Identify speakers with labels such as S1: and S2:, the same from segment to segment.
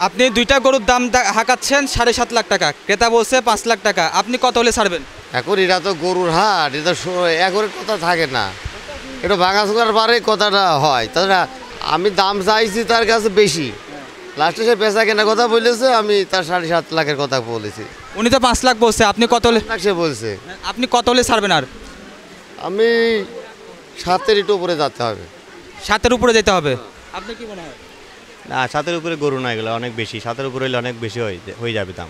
S1: আপনি দুইটা গরুর দাম হাঁকাচ্ছেন 7.5 লাখ টাকা, ক্রেতা বলছে 5 লাখ টাকা, আপনি কত হলে ছাড়বেন?
S2: এখন এটা তো গরুর হাট, এটা একরের কথা থাকে না, এটা ভাঙাচোরার পারে কথাটা হয়। তাছাড়া আমি দাম চাইছি তার কাছে বেশি, লাস্টে সে বেচা কেনার কথা বলেছে, আমি তার 7.5 লাখের কথা বলেছি।
S1: উনি তো 5 লাখ বলছে, আপনি কত হলে?
S2: সে বলছে
S1: আপনি কত হলে ছাড়বেন? আর
S2: আমি 7-এর একটু উপরে যেতে হবে।
S1: 7-এর উপরে যেতে হবে, আপনি কি মনে হয়?
S3: না, 7-এর উপরে গরু না, এগুলো অনেক বেশি, 7-এর উপরে হলে অনেক বেশি হয়ে যাবে দাম।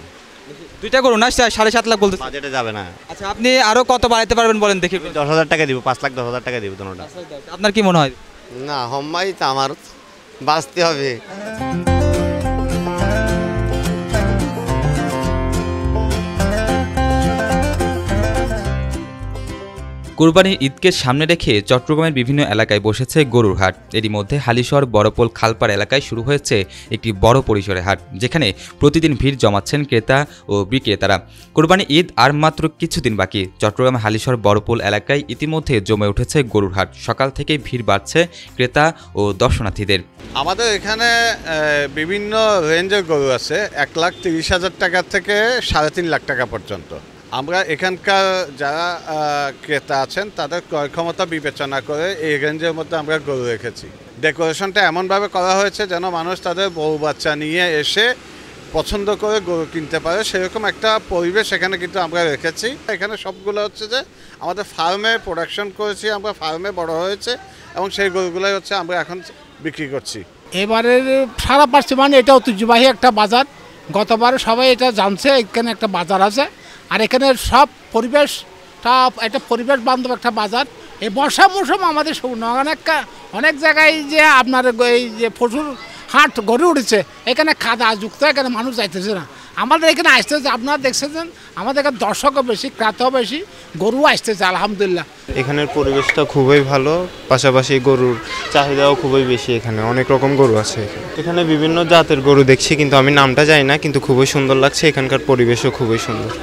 S1: দুইটা গরু না 7.5 লাখ বলতে
S3: বাজেটে যাবে না।
S1: আচ্ছা, আপনি আরো কত বাড়াইতে পারবেন বলেন দেখি।
S3: 10,000 টাকা দিব, 5,10,000 টাকা দিব দুটোটা।
S1: আপনার কি মনে হয়?
S2: না হম্মাই তো আমার বাঁচতে হবে।
S4: কুরবানির ঈদকে সামনে রেখে চট্টগ্রামের বিভিন্ন এলাকায় বসেছে গরুর হাট। এরই মধ্যে হালিশহর বড়পোল খালপাড় এলাকায় শুরু হয়েছে একটি বড় পরিসরের হাট, যেখানে প্রতিদিন ভিড় জমাচ্ছেন ক্রেতা ও বিক্রেতারা। কুরবানি ঈদ আর মাত্র কিছুদিন বাকি। চট্টগ্রামের হালিশহর বড়পোল এলাকায় ইতিমধ্যে জমে উঠেছে গরুর হাট। সকাল থেকে ভিড় বাড়ছে ক্রেতা ও দর্শনার্থীদের।
S5: আমাদের এখানে বিভিন্ন রেঞ্জের গরু আছে, 1,30,000 টাকা থেকে 3.5 লাখ টাকা পর্যন্ত। আমরা এখানকার যারা ক্রেতা আছেন তাদের ক্রয় ক্ষমতা বিবেচনা করে এই রেঞ্জের মধ্যে আমরা গরু রেখেছি। ডেকোরেশনটা এমনভাবে করা হয়েছে যেন মানুষ তাদের বউ বাচ্চা নিয়ে এসে পছন্দ করে গরু কিনতে পারে, সেরকম একটা পরিবেশ এখানে কিন্তু আমরা রেখেছি। এখানে সবগুলো হচ্ছে যে আমাদের ফার্মে প্রোডাকশন করেছি, আমরা ফার্মে বড় হয়েছে এবং সেই গরুগুলোই হচ্ছে আমরা এখন বিক্রি করছি।
S6: এবারের সারা পাচ্ছি, মানে এটা ঐতিহ্যবাহী একটা বাজার। গতবার সবাই এটা জানছে এখানে একটা বাজার আছে, আর এখানে সব পরিবেশটা একটা পরিবেশ বান্ধব একটা বাজার। এই বর্ষা মৌসুম আমাদের অনেক জায়গায় যে আপনার এই যে পশুর হাট গড়ে উঠেছে, এখানে খাদা যুক্ত, এখানে মানুষ যাইতেছে না। আমাদের এখানে আসতেছে, আপনারা দেখছেন আমাদের এখানে দর্শকও বেশি, ক্রেতাও বেশি, গরু আসতেছে আলহামদুলিল্লাহ।
S7: এখানের পরিবেশটা খুবই ভালো, পাশাপাশি গরুর চাহিদাও খুবই বেশি। এখানে অনেক রকম গরু আছে, এখানে বিভিন্ন জাতের গরু দেখছি, কিন্তু আমি নামটা জানি না, কিন্তু খুবই সুন্দর লাগছে। এখানকার পরিবেশও খুবই সুন্দর।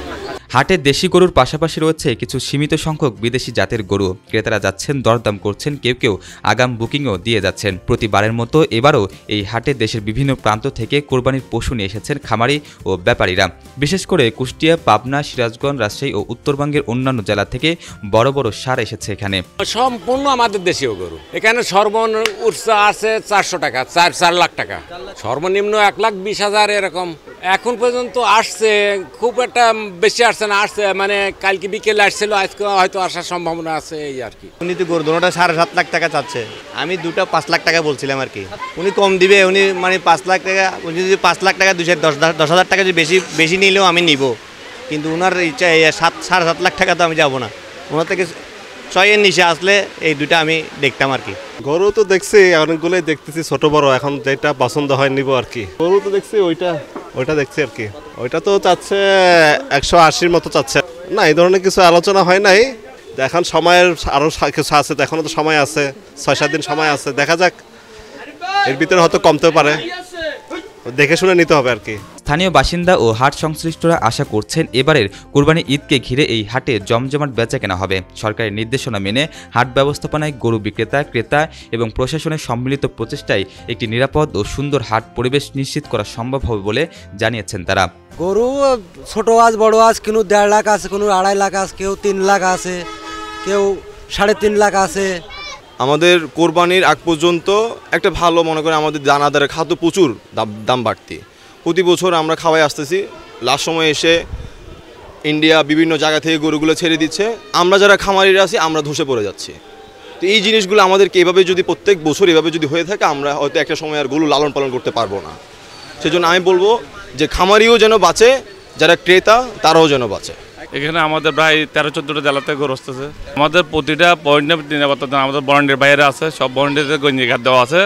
S4: হাটে দেশি গরুর পাশাপাশি রয়েছে কিছু সীমিত সংখ্যক বিদেশি জাতের গরু। ক্রেতারা যাচ্ছেন, দরদাম করছেন, কেউ কেউ আগাম বুকিংও দিয়ে যাচ্ছেন। প্রতিবারের মতো এবারও এই হাটে দেশের বিভিন্ন প্রান্ত থেকে কোরবানির পশু নিয়ে এসেছেন খামারি ও ব্যাপারীরা। বিশেষ করে কুষ্টিয়া, পাবনা, সিরাজগঞ্জ, রাজশাহী ও উত্তরবঙ্গের অন্যান্য জেলা থেকে বড় বড় ষাঁড় এসেছে এখানে।
S8: সম্পূর্ণ আমাদের দেশীয় গরু। এখানে সর্বনিম্ন আছে 400 টাকা, 4 লাখ টাকা, সর্বনিম্ন 1,20,000 এরকম। এখন পর্যন্ত আসছে, খুব একটা বেশি আসছে না, আসছে মানে কালকে বিকেলে আসছিল, আজকে হয়তো আসার সম্ভাবনা আছে, এই আর কি।
S3: উনি তো গরু দুটোটা 7.5 লাখ টাকা চাচ্ছে, আমি দুটো 5 লাখ টাকা বলছিলাম আর কি। উনি কম দিবে, উনি মানে 5 লাখ টাকা, উনি যদি 5 লাখ টাকা 10,000 টাকা যদি বেশি নিলেও আমি নিব, কিন্তু ওনার ইচ্ছা 7.5 লাখ টাকা তো আমি যাবো না। ওনার থেকে 6-এর নিচে আসলে এই দুটো আমি দেখতাম আর কি।
S9: গরু তো দেখছি অনেকগুলোই দেখতেছি, ছোট বড়, এখন যেটা পছন্দ হয় নিব আর কি। গরু তো দেখছি ওইটা দেখছি আর কি, ওইটা তো চাচ্ছে 180-র মতো চাচ্ছে। না, এই ধরনের কিছু আলোচনা হয় নাই, এখন সময়ের আরও কিছু আছে, এখনও তো সময় আছে, 6-7 দিন সময় আছে, দেখা যাক, এর ভিতরে হয়তো কমতেও পারে, দেখে শুনে নিতে হবে আর কি।
S4: স্থানীয় বাসিন্দা ও হাট সংশ্লিষ্টরা আশা করছেন এবারের কুরবানি ঈদকে ঘিরে এই হাটে জমজমাট বেচাকেনা হবে। সরকারের নির্দেশনা মেনে হাট ব্যবস্থাপনায় গরু বিক্রেতা, ক্রেতা এবং প্রশাসনের সম্মিলিত প্রচেষ্টায় একটি নিরাপদ ও সুন্দর হাট পরিবেশ নিশ্চিত করা সম্ভব হবে বলে জানিয়েছেন তারা।
S10: গরু ছোট আজ বড় আজ, কোনো 1.5 লাখ আছে, কোনো 2.5 লাখ আছে, কেউ 3 লাখ আছে, কেউ 3.5 লাখ আছে।
S11: আমাদের কোরবানির আগ পর্যন্ত একটা ভালো মনে করে আমাদের দানাদারের খাদ্য প্রচুর দাম বাড়তি, প্রতি বছর আমরা খাওয়াই আসতেছি। লাস্ট সময় এসে ইন্ডিয়া বিভিন্ন জায়গা থেকে গরুগুলো ছেড়ে দিচ্ছে, আমরা যারা খামারিরা আছি আমরা ধসে পড়ে যাচ্ছি। তো এই জিনিসগুলো আমাদেরকে এভাবে যদি প্রত্যেক বছর এভাবে যদি হয়ে থাকে, আমরা হয়তো একটা সময় আর গরু লালন পালন করতে পারবো না। সেজন্য আমি বলবো যে খামারিও যেন বাঁচে, যারা ক্রেতা তারাও যেন বাঁচে।
S12: এখানে আমাদের প্রায় 13-14টা জেলাতে গরু আসতেছে। আমাদের প্রতিটা পয়েন্টে নিরাপত্তা, আমাদের ভলান্টিয়ার বাইরে আছে, সব ভলান্টিয়ারদের গঞ্জি কার্ড দেওয়া আছে,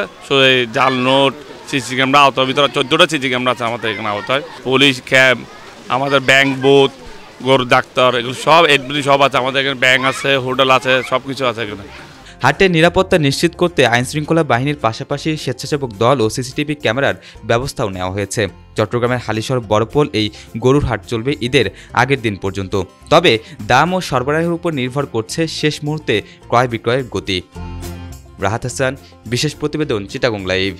S12: জাল নোট, সিসি ক্যামেরা আওতার ভিতরে 14টা সিসি ক্যামেরা আছে আমাদের এখানে আওতায়, পুলিশ ক্যাম্প, আমাদের ব্যাংক বুথ, গরু ডাক্তার, এগুলো সব এডমিটি সব আছে আমাদের এখানে, ব্যাংক আছে, হোটেল আছে, সব কিছু আছে এখানে।
S4: হাটের নিরাপত্তা নিশ্চিত করতে আইনশৃঙ্খলা বাহিনীর পাশাপাশি স্বেচ্ছাসেবক দল ও সিসিটিভি ক্যামেরার ব্যবস্থাও নেওয়া হয়েছে। চট্টগ্রামের হালিশহর বড়পোল এই গরুর হাট চলবে ঈদের আগের দিন পর্যন্ত। তবে দাম ও সরবরাহের উপর নির্ভর করছে শেষ মুহূর্তে ক্রয় বিক্রয়ের গতি। রাহাত হাসান, বিশেষ প্রতিবেদন, চিটাগং লাইভ।